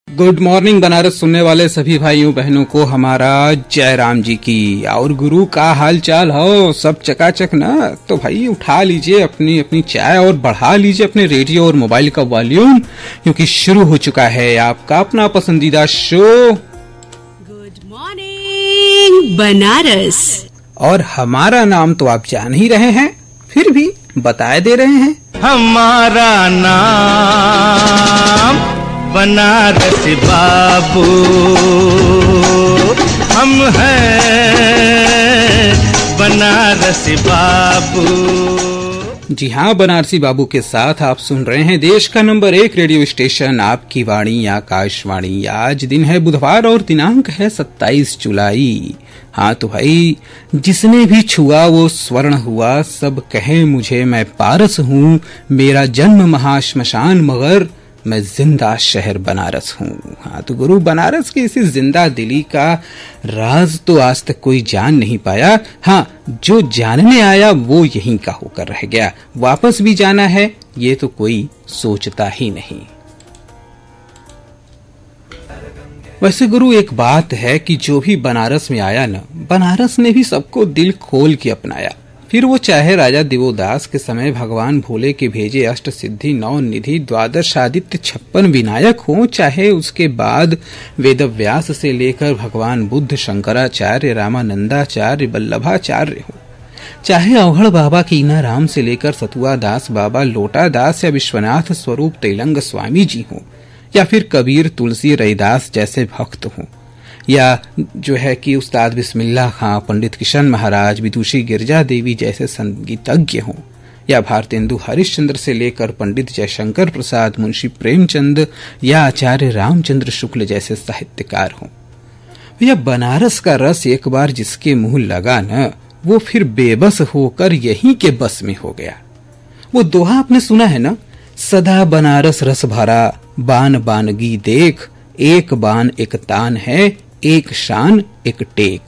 Good morning Banaras सुनने वाले सभी भाइयों बहनों को हमारा जय राम जी की। और गुरु का हाल चाल हो सब चकाचक ना? तो भाई उठा लीजिए अपनी अपनी चाय और बढ़ा लीजिए अपने रेडियो और मोबाइल का वॉल्यूम, क्योंकि शुरू हो चुका है आपका अपना पसंदीदा शो गुड मॉर्निंग बनारस। और हमारा नाम तो आप जान ही रहे हैं, फिर भी बताए दे रहे हैं। हमारा नाम बनारस बाबू, हम हैं बनारस बाबू। जी हाँ, बनारसी बाबू के साथ आप सुन रहे हैं देश का नंबर 1 रेडियो स्टेशन आपकी वाणी आकाशवाणी। आज दिन है बुधवार और दिनांक है 27 जुलाई। हाँ तो भाई, जिसने भी छुआ वो स्वर्ण हुआ, सब कहे मुझे मैं पारस हूँ, मेरा जन्म महाश्मशान मगर मैं जिंदा शहर बनारस हूँ। हाँ तो गुरु, बनारस की इसी जिंदा दिली का राज तो आज तक कोई जान नहीं पाया। हाँ, जो जानने आया वो यहीं का होकर रह गया, वापस भी जाना है ये तो कोई सोचता ही नहीं। वैसे गुरु, एक बात है कि जो भी बनारस में आया ना, बनारस ने भी सबको दिल खोल के अपनाया। फिर वो चाहे राजा दिवोदास के समय भगवान भोले के भेजे अष्ट सिद्धि 9 निधि द्वादश आदित्य 56 विनायक हो, चाहे उसके बाद वेदव्यास से लेकर भगवान बुद्ध, शंकराचार्य, रामानंदाचार्य, वल्लभाचार्य हो, चाहे अवघड़ बाबा कीना राम से लेकर सतुआ दास बाबा, लोटा दास या विश्वनाथ स्वरूप तेलंग स्वामी जी हो, या फिर कबीर, तुलसी, रैदास जैसे भक्त हों, या जो है कि उस्ताद बिस्मिल्लाह खां, पंडित किशन महाराज, विदुषी गिरजा देवी जैसे संगीतज्ञ हों, या भारतेंदु हरिश्चंद्र से लेकर पंडित जयशंकर प्रसाद, मुंशी प्रेमचंद या आचार्य रामचंद्र शुक्ल जैसे साहित्यकार हों। भैया, बनारस का रस एक बार जिसके मुंह लगा न, वो फिर बेबस होकर यहीं के बस में हो गया। वो दोहा आपने सुना है ना, सदा बनारस रस भरा, बान बानगी देख, एक बान एक तान है, एक शान एक टेक।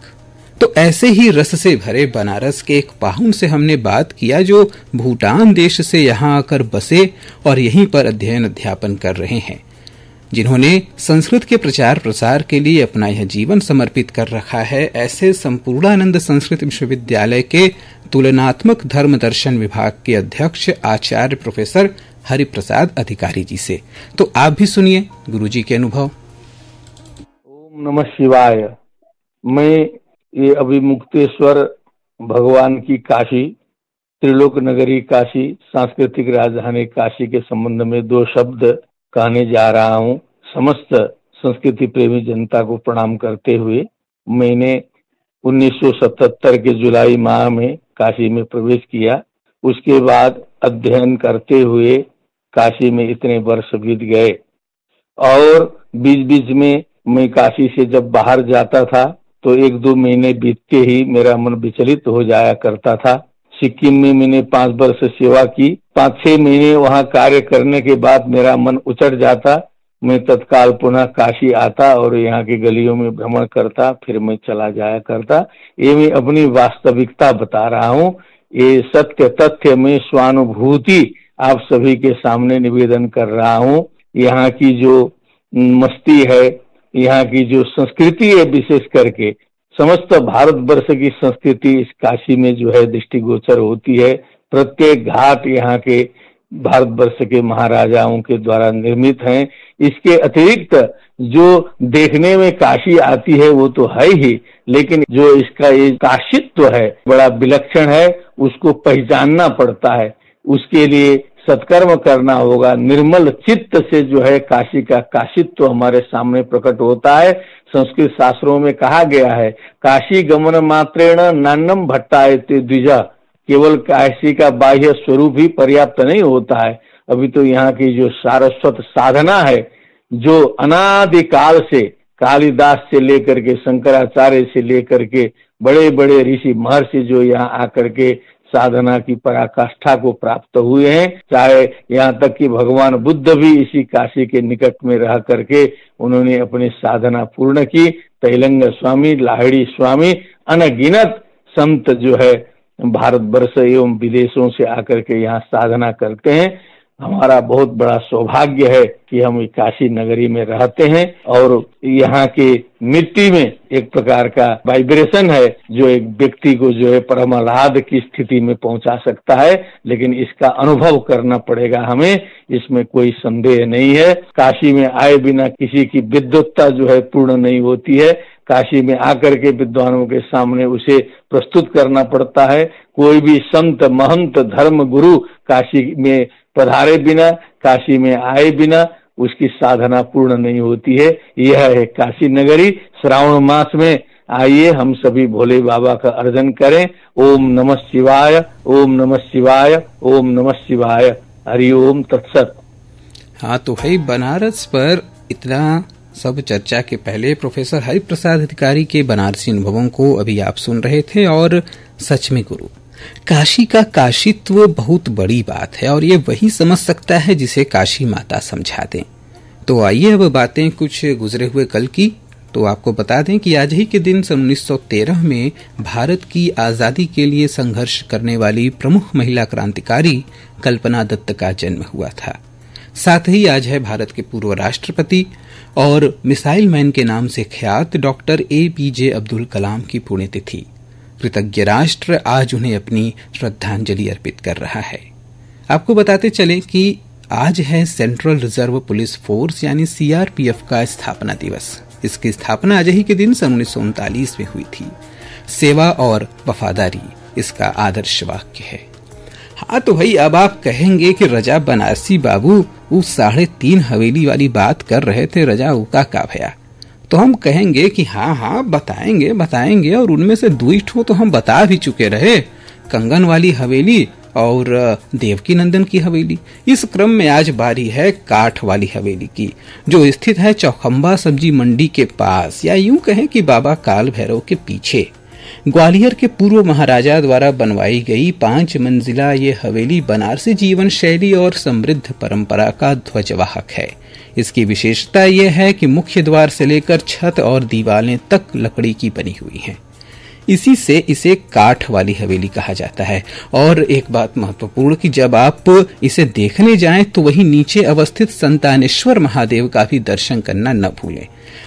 तो ऐसे ही रस से भरे बनारस के एक पाहुन से हमने बात किया, जो भूटान देश से यहाँ आकर बसे और यहीं पर अध्ययन अध्यापन कर रहे हैं, जिन्होंने संस्कृत के प्रचार प्रसार के लिए अपना यह जीवन समर्पित कर रखा है। ऐसे संपूर्णानंद संस्कृत विश्वविद्यालय के तुलनात्मक धर्म दर्शन विभाग के अध्यक्ष आचार्य प्रोफेसर हरिप्रसाद अधिकारी जी से। तो आप भी सुनिए गुरुजी के अनुभव। ओम नमः शिवाय। मैं ये अभी मुक्तेश्वर भगवान की काशी, त्रिलोक नगरी काशी, सांस्कृतिक राजधानी काशी के संबंध में 2 शब्द कहने जा रहा हूँ। समस्त संस्कृति प्रेमी जनता को प्रणाम करते हुए मैंने 1977 के जुलाई माह में काशी में प्रवेश किया। उसके बाद अध्ययन करते हुए काशी में इतने वर्ष बीत गए, और बीच बीच में मैं काशी से जब बाहर जाता था तो 1-2 महीने बीतते ही मेरा मन विचलित हो जाया करता था। सिक्किम में मैंने 5 वर्ष सेवा की। 5-6 महीने वहां कार्य करने के बाद मेरा मन उचट जाता। मैं तत्काल पुनः काशी आता और यहाँ की गलियों में भ्रमण करता, फिर मैं चला जाया करता। ये मैं अपनी वास्तविकता बता रहा हूँ। ये सत्य तथ्य में स्वानुभूति आप सभी के सामने निवेदन कर रहा हूँ। यहाँ की जो मस्ती है, यहाँ की जो संस्कृति है, विशेष करके समस्त भारतवर्ष की संस्कृति इस काशी में जो है दृष्टिगोचर होती है। प्रत्येक घाट यहाँ के भारतवर्ष के महाराजाओं के द्वारा निर्मित हैं। इसके अतिरिक्त जो देखने में काशी आती है वो तो है ही, लेकिन जो इसका ये काशित्व है बड़ा विलक्षण है, उसको पहचानना पड़ता है। उसके लिए सत्कर्म करना होगा। निर्मल चित्त से जो है काशी का काशित्व हमारे सामने प्रकट होता है। संस्कृत शास्त्रों में कहा गया है, काशी गमन मात्रेण नान्नम भट्टायते द्विजा। केवल काशी का बाह्य स्वरूप ही पर्याप्त नहीं होता है। अभी तो यहाँ की जो सारस्वत साधना है, जो अनादिकाल से कालिदास से लेकर के शंकराचार्य से लेकर के बड़े बड़े ऋषि महर्षि जो यहाँ आकर के साधना की पराकाष्ठा को प्राप्त हुए हैं, चाहे यहाँ तक कि भगवान बुद्ध भी इसी काशी के निकट में रह करके उन्होंने अपनी साधना पूर्ण की। तैलंग स्वामी, लाहिड़ी स्वामी, अनगिनत संत जो है भारतवर्ष एवं विदेशों से आकर के यहाँ साधना करते हैं। हमारा बहुत बड़ा सौभाग्य है कि हम काशी नगरी में रहते हैं और यहाँ की मिट्टी में एक प्रकार का वाइब्रेशन है जो एक व्यक्ति को जो है परम आह्लाद की स्थिति में पहुंचा सकता है। लेकिन इसका अनुभव करना पड़ेगा हमें, इसमें कोई संदेह नहीं है। काशी में आए बिना किसी की विद्वत्ता जो है पूर्ण नहीं होती है। काशी में आकर के विद्वानों के सामने उसे प्रस्तुत करना पड़ता है। कोई भी संत महंत धर्म गुरु काशी में पधारे बिना, काशी में आए बिना उसकी साधना पूर्ण नहीं होती है। यह है काशी नगरी। श्रावण मास में आइए हम सभी भोले बाबा का अर्चन करें। ओम नमः शिवाय, ओम नमः शिवाय, ओम नमः शिवाय। हरि ओम तत्सत। हाँ तो भाई, बनारस पर इतना सब चर्चा के पहले प्रोफेसर हरिप्रसाद अधिकारी के बनारसी अनुभवों को अभी आप सुन रहे थे। और सच में गुरु, काशी का काशीत्व बहुत बड़ी बात है और ये वही समझ सकता है जिसे काशी माता समझा दें। तो आइए अब बातें कुछ गुजरे हुए कल की। तो आपको बता दें कि आज ही के दिन सन 1913 में भारत की आजादी के लिए संघर्ष करने वाली प्रमुख महिला क्रांतिकारी कल्पना दत्त का जन्म हुआ था। साथ ही आज है भारत के पूर्व राष्ट्रपति और मिसाइल मैन के नाम से ख्यात डॉक्टर APJ अब्दुल कलाम की पुण्यतिथि। कृतज्ञ राष्ट्र आज उन्हें अपनी श्रद्धांजलि अर्पित कर रहा है। आपको बताते चले कि आज है सेंट्रल रिजर्व पुलिस फोर्स यानी CRPF का स्थापना दिवस। इसकी स्थापना आज ही के दिन सन 1939 में हुई थी। सेवा और वफादारी इसका आदर्श वाक्य है। हाँ तो भाई, अब आप कहेंगे कि रजा बनारसी बाबू उस 3.5 हवेली वाली बात कर रहे थे, रजा उका का भया। तो हम कहेंगे कि हाँ बताएंगे और उनमें से 2 ठो तो हम बता भी चुके रहे, कंगन वाली हवेली और देवकी नंदन की हवेली। इस क्रम में आज बारी है काठ वाली हवेली की, जो स्थित है चौखंबा सब्जी मंडी के पास, या यूं कहें कि बाबा काल भैरव के पीछे। ग्वालियर के पूर्व महाराजा द्वारा बनवाई गई 5 मंजिला ये हवेली बनारसी जीवन शैली और समृद्ध परंपरा का ध्वजवाहक है। इसकी विशेषता यह है कि मुख्य द्वार से लेकर छत और दीवारें तक लकड़ी की बनी हुई हैं। इसी से इसे काठ वाली हवेली कहा जाता है। और एक बात महत्वपूर्ण कि जब आप इसे देखने जाएं तो वहीं नीचे अवस्थित संतानेश्वर महादेव का भी दर्शन करना न भूलें।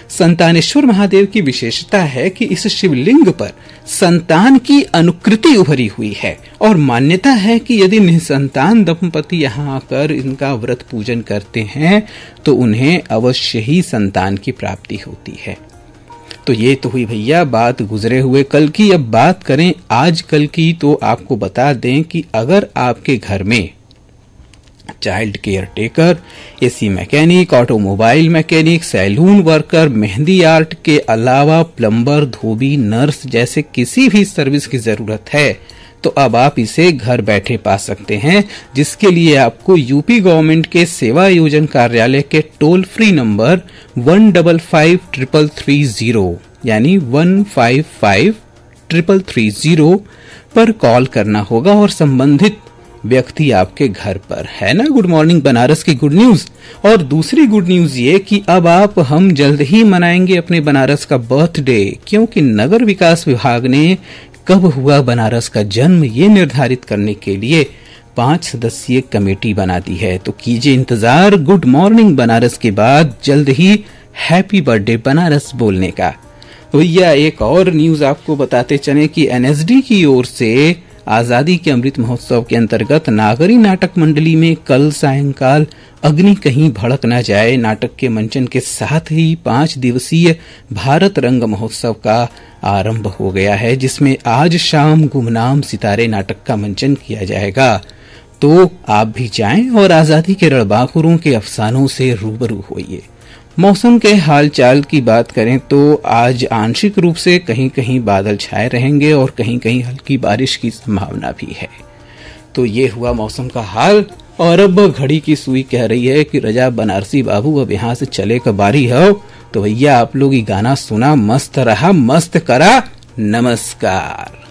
संतानेश्वर महादेव की विशेषता है कि इस शिवलिंग पर संतान की अनुकृति उभरी हुई है और मान्यता है कि यदि निसंतान दंपति यहाँ आकर इनका व्रत पूजन करते हैं तो उन्हें अवश्य ही संतान की प्राप्ति होती है। तो ये तो हुई भैया बात गुजरे हुए कल की। अब बात करें आज कल की, तो आपको बता दें कि अगर आपके घर में child caretaker, AC mechanic, automobile mechanic, salon worker, mehndi art के अलावा प्लम्बर, धोबी, नर्स जैसे किसी भी सर्विस की जरूरत है तो अब आप इसे घर बैठे पा सकते हैं, जिसके लिए आपको यूपी गवर्नमेंट के सेवा योजन कार्यालय के टोल फ्री नंबर 1553330 यानी 1553330 पर कॉल करना होगा और संबंधित व्यक्ति आपके घर पर है ना। गुड मॉर्निंग बनारस की गुड न्यूज। और दूसरी गुड न्यूज ये कि अब हम जल्द ही मनाएंगे अपने बनारस का बर्थडे, क्योंकि नगर विकास विभाग ने कब हुआ बनारस का जन्म ये निर्धारित करने के लिए 5 सदस्यीय कमेटी बना दी है। तो कीजिए इंतजार गुड मॉर्निंग बनारस के बाद जल्द ही हैप्पी बर्थडे बनारस बोलने का। भैया एक और न्यूज आपको बताते चले कि NSD की ओर से आजादी के अमृत महोत्सव के अंतर्गत नागरी नाटक मंडली में कल सायंकाल अग्नि कहीं भड़क न जाए नाटक के मंचन के साथ ही 5 दिवसीय भारत रंग महोत्सव का आरंभ हो गया है, जिसमें आज शाम गुमनाम सितारे नाटक का मंचन किया जाएगा। तो आप भी जाएं और आजादी के रणबांकुरों के अफसानों से रूबरू होइए। मौसम के हालचाल की बात करें तो आज आंशिक रूप से कहीं कहीं बादल छाए रहेंगे और कहीं कहीं हल्की बारिश की संभावना भी है। तो ये हुआ मौसम का हाल। और अब घड़ी की सुई कह रही है कि रजा बनारसी बाबू अब यहाँ से चले का बारी हो। तो भैया आप लोग ये गाना सुना, मस्त रहा मस्त करा, नमस्कार।